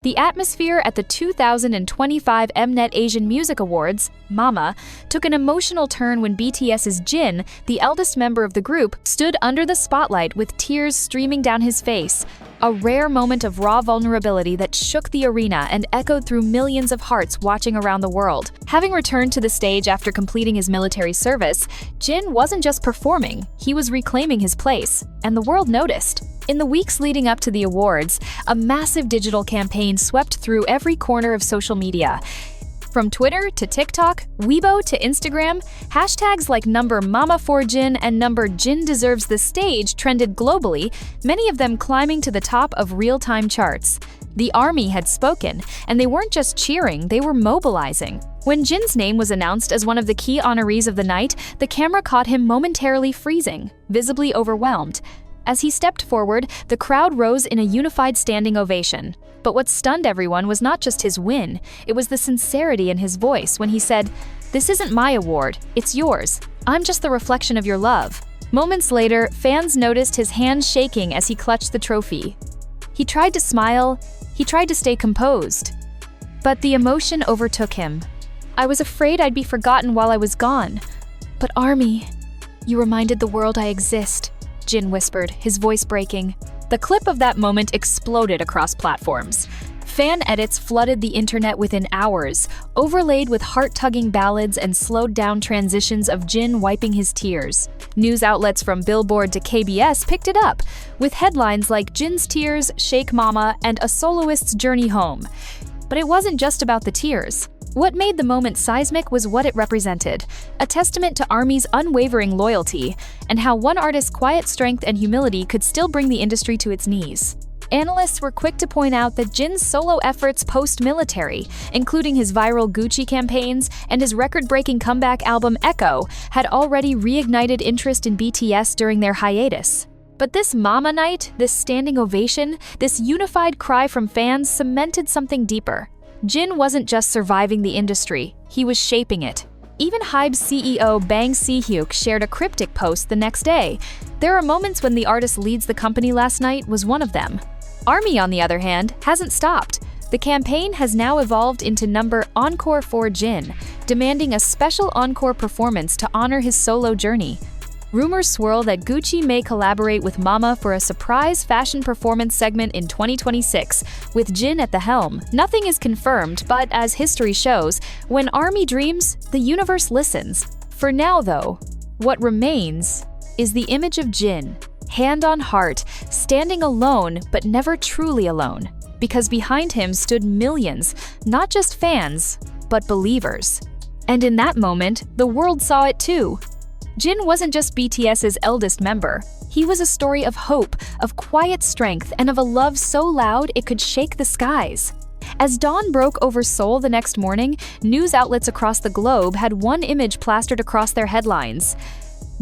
The atmosphere at the 2025 Mnet Asian Music Awards, MAMA, took an emotional turn when BTS's Jin, the eldest member of the group, stood under the spotlight with tears streaming down his face, a rare moment of raw vulnerability that shook the arena and echoed through millions of hearts watching around the world. Having returned to the stage after completing his military service, Jin wasn't just performing, he was reclaiming his place, and the world noticed. In the weeks leading up to the awards, a massive digital campaign swept through every corner of social media. From Twitter to TikTok, Weibo to Instagram, hashtags like #Mama4Jin and #Jin deserves the stage trended globally, many of them climbing to the top of real-time charts. The army had spoken, and they weren't just cheering, they were mobilizing. When Jin's name was announced as one of the key honorees of the night, the camera caught him momentarily freezing, visibly overwhelmed. As he stepped forward, the crowd rose in a unified standing ovation. But what stunned everyone was not just his win, it was the sincerity in his voice when he said, "This isn't my award, it's yours. I'm just the reflection of your love." Moments later, fans noticed his hands shaking as he clutched the trophy. He tried to smile, he tried to stay composed. But the emotion overtook him. "I was afraid I'd be forgotten while I was gone. But Army, you reminded the world I exist," Jin whispered, his voice breaking. The clip of that moment exploded across platforms. Fan edits flooded the internet within hours, overlaid with heart-tugging ballads and slowed-down transitions of Jin wiping his tears. News outlets from Billboard to KBS picked it up, with headlines like "Jin's Tears, Shake Mama," and "A Soloist's Journey Home." But it wasn't just about the tears. What made the moment seismic was what it represented, a testament to ARMY's unwavering loyalty, and how one artist's quiet strength and humility could still bring the industry to its knees. Analysts were quick to point out that Jin's solo efforts post-military, including his viral Gucci campaigns and his record-breaking comeback album Echo, had already reignited interest in BTS during their hiatus. But this Mama night, this standing ovation, this unified cry from fans cemented something deeper. Jin wasn't just surviving the industry, he was shaping it. Even HYBE's CEO Bang Si-hyuk shared a cryptic post the next day. "There are moments when the artist leads the company last night was one of them." ARMY, on the other hand, hasn't stopped. The campaign has now evolved into #Encore for Jin, demanding a special encore performance to honor his solo journey. Rumors swirl that Gucci may collaborate with Mama for a surprise fashion performance segment in 2026, with Jin at the helm. Nothing is confirmed, but as history shows, when ARMY dreams, the universe listens. For now, though, what remains is the image of Jin, hand on heart, standing alone but never truly alone, because behind him stood millions, not just fans, but believers. And in that moment, the world saw it too. Jin wasn't just BTS's eldest member. He was a story of hope, of quiet strength, and of a love so loud it could shake the skies. As dawn broke over Seoul the next morning, news outlets across the globe had one image plastered across their headlines.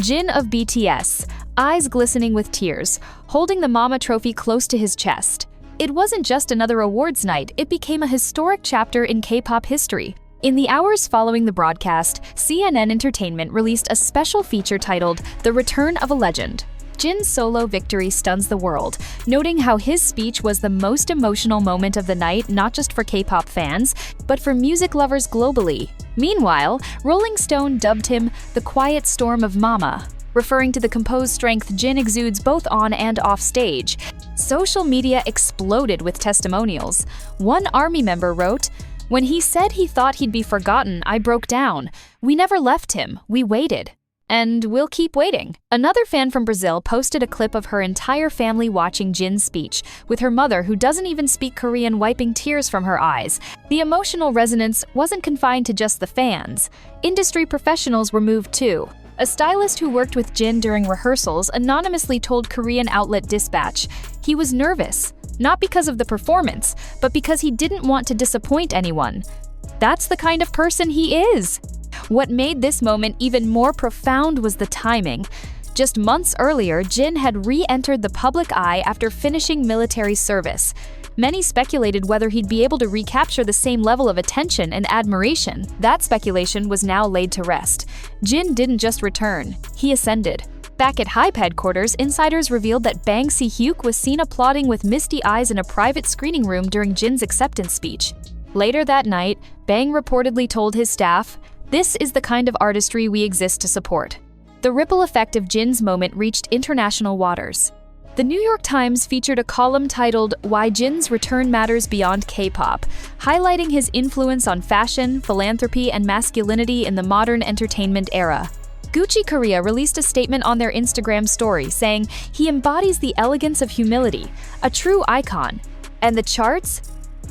Jin of BTS, eyes glistening with tears, holding the Mama trophy close to his chest. It wasn't just another awards night, it became a historic chapter in K-pop history. In the hours following the broadcast, CNN Entertainment released a special feature titled "The Return of a Legend." Jin's solo victory stuns the world, noting how his speech was the most emotional moment of the night not just for K-pop fans, but for music lovers globally. Meanwhile, Rolling Stone dubbed him "the quiet storm of Mama," referring to the composed strength Jin exudes both on and off stage. Social media exploded with testimonials. One ARMY member wrote, "When he said he thought he'd be forgotten, I broke down. We never left him, we waited. And we'll keep waiting." Another fan from Brazil posted a clip of her entire family watching Jin's speech, with her mother, who doesn't even speak Korean, wiping tears from her eyes. The emotional resonance wasn't confined to just the fans. Industry professionals were moved too. A stylist who worked with Jin during rehearsals anonymously told Korean outlet Dispatch he was nervous. Not because of the performance, but because he didn't want to disappoint anyone. That's the kind of person he is. What made this moment even more profound was the timing. Just months earlier, Jin had re-entered the public eye after finishing military service. Many speculated whether he'd be able to recapture the same level of attention and admiration. That speculation was now laid to rest. Jin didn't just return, he ascended. Back at Hype headquarters, insiders revealed that Bang Si-hyuk was seen applauding with misty eyes in a private screening room during Jin's acceptance speech. Later that night, Bang reportedly told his staff, "This is the kind of artistry we exist to support." The ripple effect of Jin's moment reached international waters. The New York Times featured a column titled "Why Jin's Return Matters Beyond K-Pop," highlighting his influence on fashion, philanthropy, and masculinity in the modern entertainment era. Gucci Korea released a statement on their Instagram story saying he embodies the elegance of humility, a true icon. And the charts?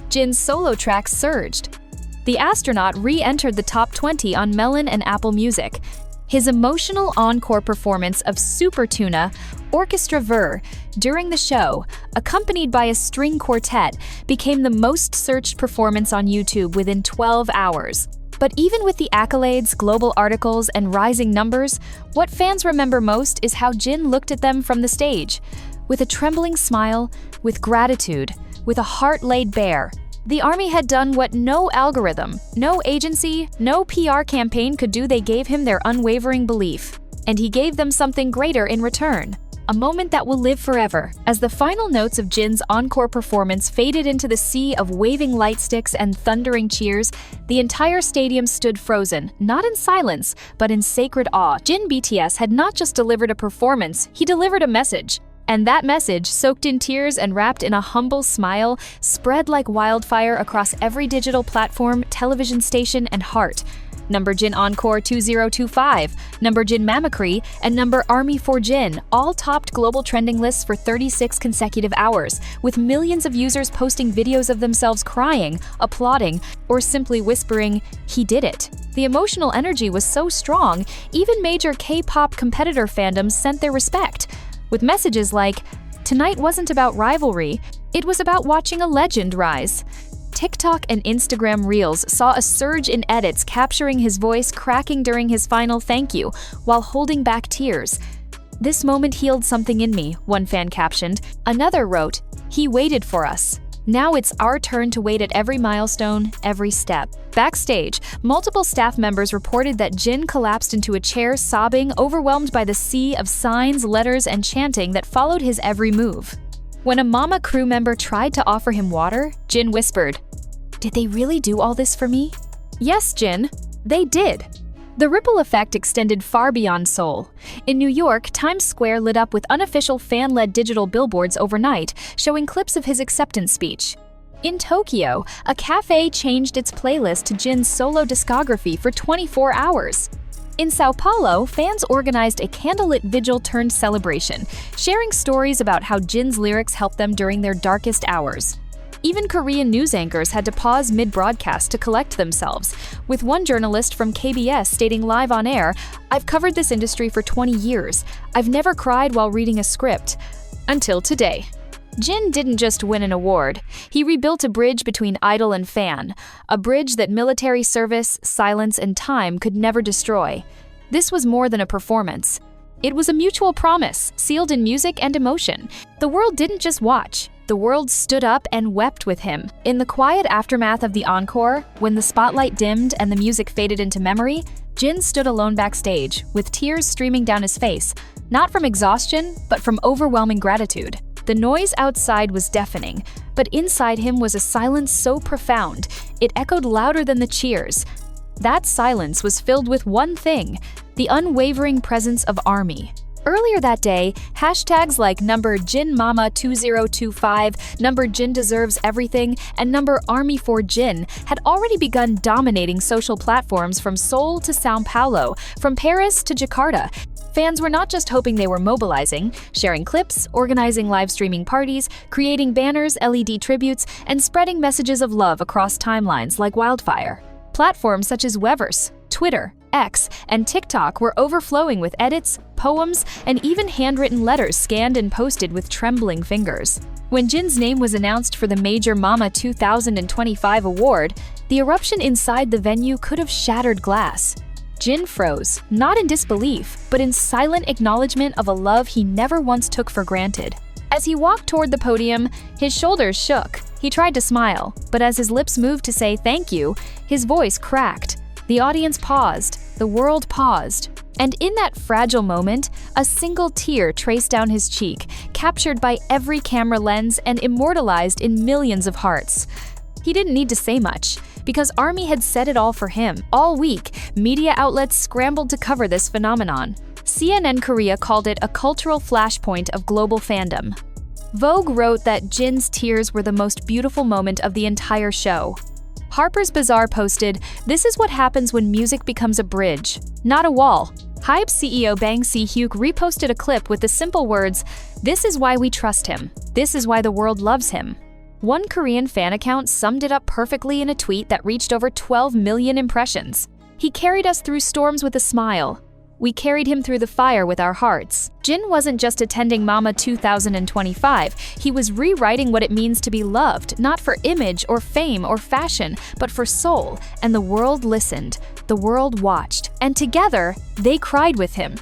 Jin's solo tracks surged. The astronaut re-entered the top 20 on Melon and Apple Music. His emotional encore performance of Super Tuna, Orchestra Ver, during the show, accompanied by a string quartet, became the most searched performance on YouTube within 12 hours. But even with the accolades, global articles, and rising numbers, what fans remember most is how Jin looked at them from the stage. With a trembling smile, with gratitude, with a heart laid bare. The ARMY had done what no algorithm, no agency, no PR campaign could do. They gave him their unwavering belief. And he gave them something greater in return. A moment that will live forever. As the final notes of Jin's encore performance faded into the sea of waving light sticks and thundering cheers, the entire stadium stood frozen, not in silence, but in sacred awe. Jin BTS had not just delivered a performance, he delivered a message. And that message, soaked in tears and wrapped in a humble smile, spread like wildfire across every digital platform, television station, and heart. Number Jin Encore 2025, Number Jin Mimicry, and Number Army for Jin all topped global trending lists for 36 consecutive hours, with millions of users posting videos of themselves crying, applauding, or simply whispering, "He did it." The emotional energy was so strong, even major K-pop competitor fandoms sent their respect, with messages like, "Tonight wasn't about rivalry, it was about watching a legend rise." TikTok and Instagram Reels saw a surge in edits capturing his voice cracking during his final thank you, while holding back tears. "This moment healed something in me," one fan captioned. Another wrote, "He waited for us. Now it's our turn to wait at every milestone, every step." Backstage, multiple staff members reported that Jin collapsed into a chair sobbing, overwhelmed by the sea of signs, letters, and chanting that followed his every move. When a Mama crew member tried to offer him water, Jin whispered, "Did they really do all this for me?" "Yes, Jin, they did." The ripple effect extended far beyond Seoul. In New York, Times Square lit up with unofficial fan-led digital billboards overnight, showing clips of his acceptance speech. In Tokyo, a cafe changed its playlist to Jin's solo discography for 24 hours. In Sao Paulo, fans organized a candlelit vigil turned celebration, sharing stories about how Jin's lyrics helped them during their darkest hours. Even Korean news anchors had to pause mid-broadcast to collect themselves, with one journalist from KBS stating live on air, "I've covered this industry for 20 years. I've never cried while reading a script. Until today." Jin didn't just win an award, he rebuilt a bridge between idol and fan, a bridge that military service, silence, and time could never destroy. This was more than a performance. It was a mutual promise, sealed in music and emotion. The world didn't just watch. The world stood up and wept with him. In the quiet aftermath of the encore, when the spotlight dimmed and the music faded into memory, Jin stood alone backstage, with tears streaming down his face, not from exhaustion, but from overwhelming gratitude. The noise outside was deafening, but inside him was a silence so profound, it echoed louder than the cheers. That silence was filled with one thing, the unwavering presence of ARMY. Earlier that day, hashtags like Number Jin Mama 2025, Number Jin Deserves Everything, and Number Army for Jin had already begun dominating social platforms from Seoul to Sao Paulo, from Paris to Jakarta. Fans were not just hoping, they were mobilizing, sharing clips, organizing live streaming parties, creating banners, LED tributes, and spreading messages of love across timelines like wildfire. Platforms such as Weverse, Twitter, X, and TikTok were overflowing with edits, poems, and even handwritten letters scanned and posted with trembling fingers. When Jin's name was announced for the major Mama 2025 award, the eruption inside the venue could have shattered glass. Jin froze, not in disbelief, but in silent acknowledgement of a love he never once took for granted. As he walked toward the podium, his shoulders shook. He tried to smile, but as his lips moved to say thank you, his voice cracked. The audience paused. The world paused. And in that fragile moment, a single tear traced down his cheek, captured by every camera lens and immortalized in millions of hearts. He didn't need to say much, because ARMY had said it all for him. All week, media outlets scrambled to cover this phenomenon. CNN Korea called it a cultural flashpoint of global fandom. Vogue wrote that Jin's tears were the most beautiful moment of the entire show. Harper's Bazaar posted, "This is what happens when music becomes a bridge, not a wall." Hybe CEO Bang Si-hyuk reposted a clip with the simple words, "This is why we trust him. This is why the world loves him." One Korean fan account summed it up perfectly in a tweet that reached over 12 million impressions. "He carried us through storms with a smile. We carried him through the fire with our hearts." Jin wasn't just attending Mama 2025, he was rewriting what it means to be loved, not for image or fame or fashion, but for soul, and the world listened, the world watched, and together, they cried with him.